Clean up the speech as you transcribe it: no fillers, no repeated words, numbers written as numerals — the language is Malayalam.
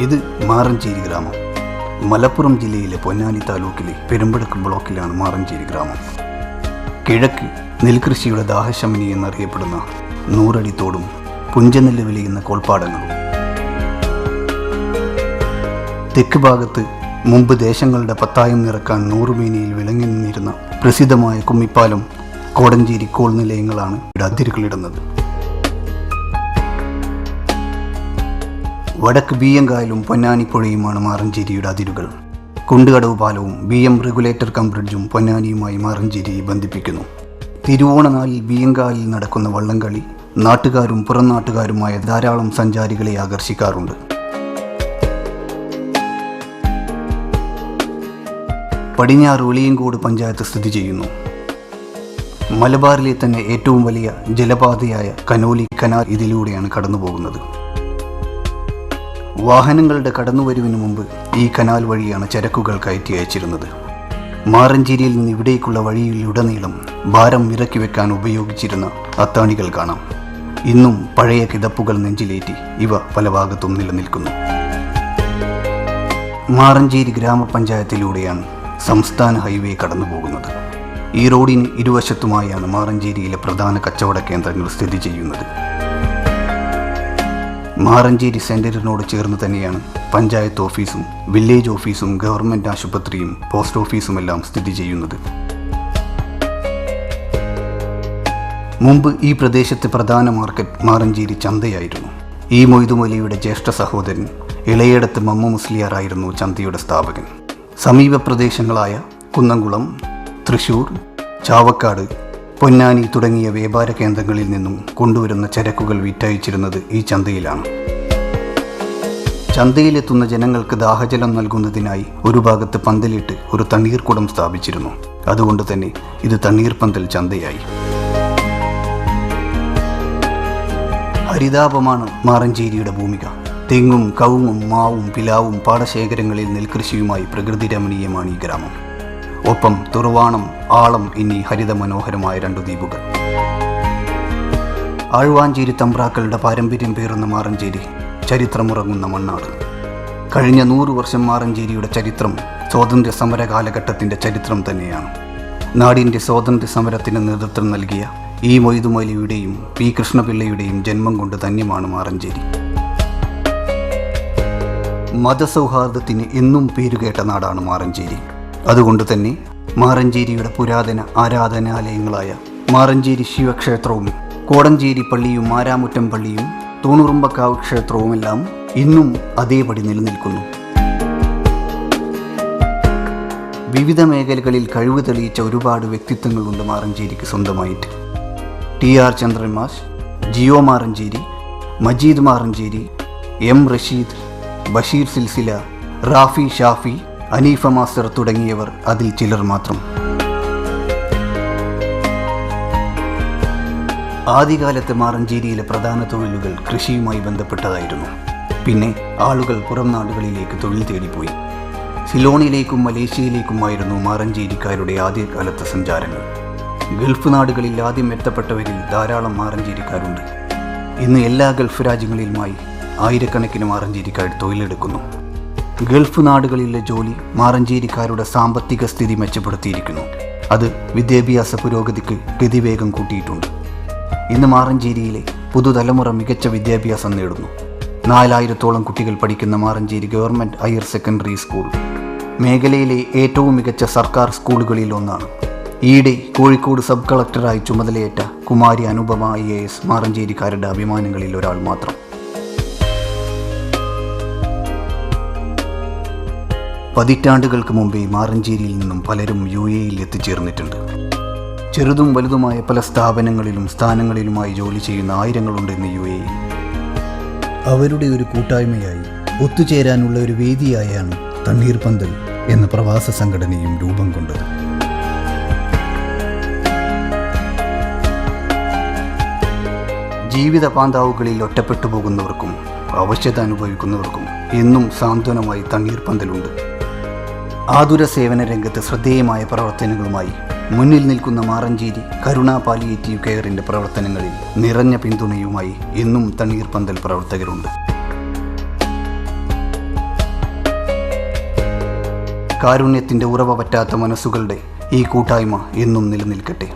ഇത് മാറഞ്ചേരി ഗ്രാമം. മലപ്പുറം ജില്ലയിലെ പൊന്നാനി താലൂക്കിലെ പെരുമ്പടക്ക് ബ്ലോക്കിലാണ് മാറഞ്ചേരി ഗ്രാമം. കിഴക്ക് നെൽകൃഷിയുടെ ദാഹശമനി എന്നറിയപ്പെടുന്ന നൂറടി തോടും പുഞ്ചനെല്ല് വിളയുന്ന കോൾപ്പാടങ്ങളും, തെക്ക് ഭാഗത്ത് മുമ്പ് ദേശങ്ങളുടെ പത്തായം നിറക്കാൻ നൂറുമേനിയിൽ വിളങ്ങി നിന്നിരുന്ന പ്രസിദ്ധമായ കുമ്മിപ്പാലം, കോടഞ്ചേരി കോൾ നിലയങ്ങളാണ് ഇവിടെ അതിരുകളിടുന്നത്. വടക്ക് ബിയ്യങ്കായലും പൊന്നാനിപ്പുഴയുമാണ് മാറഞ്ചേരിയുടെ അതിരുകൾ. കുണ്ടുകടവ് പാലവും BM റെഗുലേറ്റർ കം ബ്രിഡ്ജും പൊന്നാനിയുമായി മാറഞ്ചേരിയെ ബന്ധിപ്പിക്കുന്നു. തിരുവോണനാളിൽ ബിയ്യങ്കായലിൽ നടക്കുന്ന വള്ളംകളി നാട്ടുകാരും പുറം നാട്ടുകാരുമായ ധാരാളം സഞ്ചാരികളെ ആകർഷിക്കാറുണ്ട്. പടിഞ്ഞാറ് വെളിയങ്കോട് പഞ്ചായത്ത് സ്ഥിതി ചെയ്യുന്നു. മലബാറിലെ തന്നെ ഏറ്റവും വലിയ ജലപാതയായ കനോലി കനാൽ ഇതിലൂടെയാണ് കടന്നുപോകുന്നത്. വാഹനങ്ങളുടെ കടന്നുവരവിന് മുമ്പ് ഈ കനാൽ വഴിയാണ് ചരക്കുകൾ കയറ്റി അയച്ചിരുന്നത്. മാറഞ്ചേരിയിൽ നിന്ന് ഇവിടേക്കുള്ള വഴിയിലുടനീളം ഭാരം ഇറക്കി വെക്കാൻ ഉപയോഗിച്ചിരുന്ന അത്താണികൾ കാണാം. ഇന്നും പഴയ കിതപ്പുകൾ നെഞ്ചിലേറ്റി ഇവ പല ഭാഗത്തും നിലനിൽക്കുന്നു. മാറഞ്ചേരി ഗ്രാമപഞ്ചായത്തിലൂടെയാണ് സംസ്ഥാന ഹൈവേ കടന്നുപോകുന്നത്. ഈ റോഡിന് ഇരുവശത്തുമായാണ് മാറഞ്ചേരിയിലെ പ്രധാന കച്ചവട കേന്ദ്രങ്ങൾ സ്ഥിതി ചെയ്യുന്നത്. മാറഞ്ചേരി സെന്ററിനോട് ചേർന്ന് തന്നെയാണ് പഞ്ചായത്ത് ഓഫീസും വില്ലേജ് ഓഫീസും ഗവൺമെൻറ് ആശുപത്രിയും പോസ്റ്റ് ഓഫീസുമെല്ലാം സ്ഥിതി ചെയ്യുന്നത്. മുമ്പ് ഈ പ്രദേശത്തെ പ്രധാന മാർക്കറ്റ് മാറഞ്ചേരി ചന്തയായിരുന്നു. ഈ മൊയ്തുമൊലിയുടെ ജ്യേഷ്ഠ സഹോദരൻ ഇളയേടത്ത് മമ്മു മുസ്ലിയാറായിരുന്നു ചന്തയുടെ സ്ഥാപകൻ. സമീപ പ്രദേശങ്ങളായ കുന്നംകുളം, തൃശൂർ, ചാവക്കാട്, പൊന്നാനി തുടങ്ങിയ വ്യാപാര കേന്ദ്രങ്ങളിൽ നിന്നും കൊണ്ടുവരുന്ന ചരക്കുകൾ വിറ്റയച്ചിരുന്നത് ഈ ചന്തയിലാണ്. ചന്തയിലെത്തുന്ന ജനങ്ങൾക്ക് ദാഹജലം നൽകുന്നതിനായി ഒരു ഭാഗത്ത് പന്തലിട്ട് ഒരു തണ്ണീർക്കുടം സ്ഥാപിച്ചിരുന്നു. അതുകൊണ്ട് തന്നെ ഇത് തണ്ണീർപന്തൽ ചന്തയായി. ഹരിതാപമാണ് മാറഞ്ചേരിയുടെ ഭൂമിക. തെങ്ങും കവുങ്ങും മാവും പിലാവും പാടശേഖരങ്ങളിൽ നെൽകൃഷിയുമായി പ്രകൃതി രമണീയമാണ് ഈ ഗ്രാമം. ഒപ്പം തുറവാണം, ആളം എന്നീ ഹരിത മനോഹരമായ 2 ദ്വീപുകൾ. ആഴ്വാഞ്ചേരി തമ്പ്രാക്കളുടെ പാരമ്പര്യം പേറുന്ന മാറഞ്ചേരി ചരിത്രമുറങ്ങുന്ന മണ്ണാട്. കഴിഞ്ഞ 100 വർഷം മാറഞ്ചേരിയുടെ ചരിത്രം സ്വാതന്ത്ര്യ സമര കാലഘട്ടത്തിൻ്റെ ചരിത്രം തന്നെയാണ്. നാടിൻ്റെ സ്വാതന്ത്ര്യ സമരത്തിന് നേതൃത്വം നൽകിയ ഈ മൊയ്തുമൊലിയുടെയും P. കൃഷ്ണപിള്ളയുടെയും ജന്മം കൊണ്ട് ധന്യമാണ് മാറഞ്ചേരി. മതസൗഹാർദ്ദത്തിന് എന്നും പേരുകേട്ട നാടാണ് മാറഞ്ചേരി. അതുകൊണ്ട് തന്നെ മാറഞ്ചേരിയുടെ പുരാതന ആരാധനാലയങ്ങളായ മാറഞ്ചേരി ശിവക്ഷേത്രവും കോടഞ്ചേരി പള്ളിയും മാരാമുറ്റം പള്ളിയും തൂണുറുമ്പക്കാവ് ക്ഷേത്രവുമെല്ലാം ഇന്നും അതേപടി നിലനിൽക്കുന്നു. വിവിധ മേഖലകളിൽ കഴിവ് തെളിയിച്ച ഒരുപാട് വ്യക്തിത്വങ്ങളുണ്ട് മാറഞ്ചേരിക്ക് സ്വന്തമായിട്ട്. TR ചന്ദ്രൻ മാഷ്, ജിയോ മാറഞ്ചേരി, മജീദ് മാറഞ്ചേരി, M. റഷീദ്, ബഷീർ സിൽസില, റാഫി ഷാഫി, അനീഫ മാസ്റ്റർ തുടങ്ങിയവർ അതിൽ ചിലർ മാത്രം. ആദ്യകാലത്ത് മാറഞ്ചേരിയിലെ പ്രധാന തൊഴിലുകൾ കൃഷിയുമായി ബന്ധപ്പെട്ടതായിരുന്നു. പിന്നെ ആളുകൾ പുറം നാടുകളിലേക്ക് തൊഴിൽ തേടിപ്പോയി. സിലോണിലേക്കും മലേഷ്യയിലേക്കുമായിരുന്നു മാറഞ്ചേരിക്കാരുടെ ആദ്യകാലത്തെ സഞ്ചാരങ്ങൾ. ഗൾഫ് നാടുകളിൽ ആദ്യം എത്തപ്പെട്ടവരിൽ ധാരാളം മാറഞ്ചേരിക്കാരുണ്ട്. ഇന്ന് എല്ലാ ഗൾഫ് രാജ്യങ്ങളിലുമായി ആയിരക്കണക്കിന് മാറഞ്ചേരിക്കാർ തൊഴിലെടുക്കുന്നു. ഗൾഫ് നാടുകളിലെ ജോലി മാറഞ്ചേരിക്കാരുടെ സാമ്പത്തിക സ്ഥിതി മെച്ചപ്പെടുത്തിയിരിക്കുന്നു. അത് വിദ്യാഭ്യാസ പുരോഗതിക്ക് ഗതിവേഗം കൂട്ടിയിട്ടുണ്ട്. ഇന്ന് മാറഞ്ചേരിയിലെ പുതുതലമുറ മികച്ച വിദ്യാഭ്യാസം നേടുന്നു. 4000-ഓളം കുട്ടികൾ പഠിക്കുന്ന Maranchery government higher secondary school മേഖലയിലെ ഏറ്റവും മികച്ച സർക്കാർ സ്കൂളുകളിൽ ഒന്നാണ്. ഈയിടെ കോഴിക്കോട് സബ് കളക്ടറായി ചുമതലയേറ്റ കുമാരി അനുപമ IAS മാറഞ്ചേരിക്കാരുടെ അഭിമാനങ്ങളിൽ ഒരാൾ മാത്രം. പതിറ്റാണ്ടുകൾക്ക് മുമ്പേ മാറഞ്ചേരിയിൽ നിന്നും പലരും UAEയിൽ എത്തിച്ചേർന്നിട്ടുണ്ട്. ചെറുതും വലുതുമായ പല സ്ഥാപനങ്ങളിലും സ്ഥാനങ്ങളിലുമായി ജോലി ചെയ്യുന്ന ആയിരങ്ങളുണ്ട് ഇന്ന് UAEയിൽ. അവരുടെ ഒരു കൂട്ടായ്മയായി ഒത്തുചേരാനുള്ള ഒരു വേദിയായാണ് തണ്ണീർപന്തൽ എന്ന പ്രവാസ സംഘടനയും രൂപം കൊണ്ടത്. ജീവിത പാന്താവുകളിൽ ഒറ്റപ്പെട്ടു പോകുന്നവർക്കും അവശത അനുഭവിക്കുന്നവർക്കും എന്നും സാന്ത്വനമായി തണ്ണീർപന്തലുണ്ട്. ആതുര സേവന രംഗത്ത് ശ്രദ്ധേയമായ പ്രവർത്തനങ്ങളുമായി മുന്നിൽ നിൽക്കുന്ന മാറഞ്ചേരി കരുണ പാലിയേറ്റീവ് കെയറിൻ്റെ പ്രവർത്തനങ്ങളിൽ നിറഞ്ഞ പിന്തുണയുമായി എന്നും തണ്ണീർപന്തൽ പ്രവർത്തകരുണ്ട്. കാരുണ്യത്തിൻ്റെ ഉറവ പറ്റാത്ത മനസ്സുകളുടെ ഈ കൂട്ടായ്മ എന്നും നിലനിൽക്കട്ടെ.